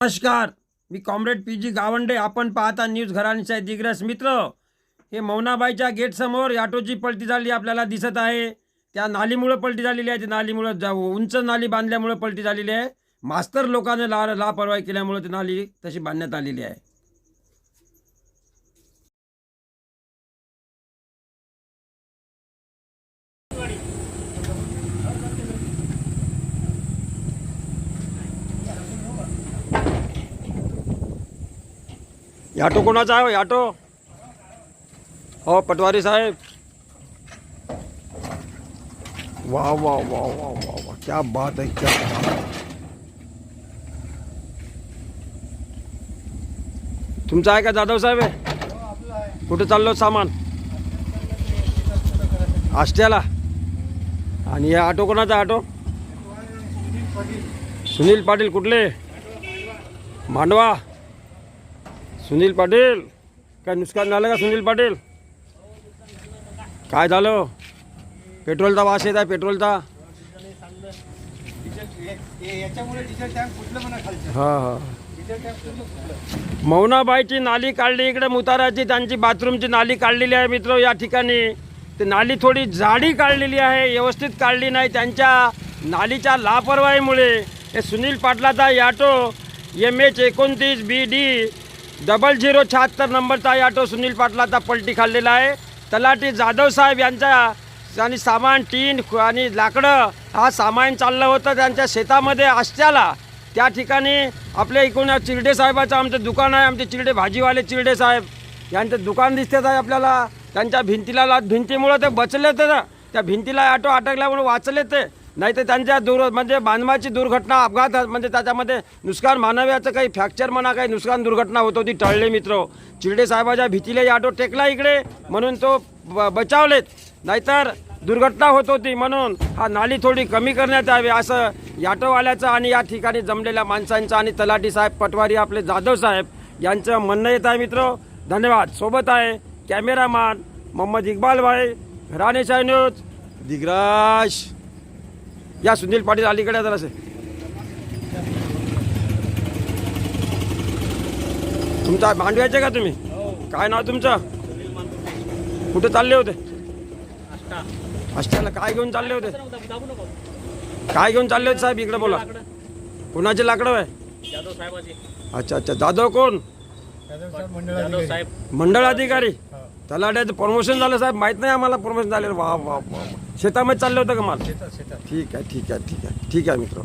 नमस्कार, मी comrade PG. Gawande. आपण पाहता न्यूज घराणीचा दिग्रस. मित्र, हे मौनाबाईच्या गेटसमोर ऑटोची पलटी झाली आपल्याला दिसत आहे. त्या नालीमुळे पलटी झालेली आहे. ती नालीमुळे उंच नाली बांधल्यामुळे पलटी झालेली आहे. मास्तर लोकांनी लापरवाही केल्यामुळे ती नाली तशी बांधण्यात आलेली आहे. ऑटो कोणाचा आहे? ऑटो हो, पटवारी साहेब. वाह वाह वाह वाह वाह वाह, क्या बात आहे, क्या बात आहे. तुमचा आहे का जाधव साहेब? कुठे चाललो सामान? आष्ट्याला. आणि या ऑटो कोणाचा? ऑटो सुनील पाटील. कुठले? मांडवा. सुनील पाटील, काय नुकसान झालं का सुनील पाटील? काय झालं? पेट्रोलचा वास येत आहे, पेट्रोलचा. हां हां. मौनाबाईची नाली काढली इकडे, मुताराची त्यांची बाथरूमची नाली काढलेली आहे मित्र. या ठिकाणी ते नाली थोडी जाडी काढलेली आहे, व्यवस्थित काढली नाही. त्यांच्या नालीच्या लापरवाहीमुळे हे सुनील पाटलाचा ऑटो MH29 BD 0076 नंबरचा ऑटो सुनील पाटलाचा पलटी खाल्लेला आहे. तलाठी जाधव साहेब यांचा आणि सामान, टीन आणि लाकडं हा सामान चाललं होतं त्यांच्या शेतामध्ये आष्ट्याला. त्या ठिकाणी आपल्या इकडून चिरडे साहेबाचं आमचं दुकान आहे. आमचे चिरडे भाजीवाले चिरडे साहेब यांचं दुकान दिसतेच आहे आपल्याला. त्यांच्या भिंतीमुळं ते बचले तर त्या भिंतीला ऑटो अटकल्यामुळे वाचले ते. नाही तर त्यांच्या म्हणजे बांधवाची दुर्घटना, अपघात म्हणजे त्याच्यामध्ये नुकसान मानव्याचं काही फ्रॅक्चर म्हणा काही नुकसान दुर्घटना होत होती, टळले मित्र. चिरडे साहेबाच्या भीतीला ऑटो टेकला इकडे म्हणून तो बचावलेत, नाहीतर दुर्घटना होत होती. म्हणून हा नाली थोडी कमी करण्यात यावी असं ऑटोवाल्याचं आणि या ठिकाणी जमलेल्या माणसांचं आणि तलाठी साहेब, पटवारी आपले जाधव साहेब यांचं म्हणणं येत आहे मित्र. धन्यवाद. सोबत आहे कॅमेरामॅन मोहम्मद इक्बाल भाई, घराणेशाही न्यूज दिग्रास. या सुनील पाटील अलीकडे जरा असे. तुमचा मांडव्याचे का तुम्ही? काय नाव तुमचं? कुठे चालले होते? आष्ट्याला. काय घेऊन चालले होते? काय घेऊन चालले होते साहेब? इकडे बोला. कोणाचे लाकडं आहे? अच्छा अच्छा. जाधव कोण? मंडळ अधिकारी. तलाट्याचं प्रमोशन झालं साहेब? माहित नाही आम्हाला प्रमोशन झालं. वा वा वा. शेतामध्ये चाललं होतं का माल? ठीक आहे ठीक आहे ठीक आहे ठीक आहे मित्र.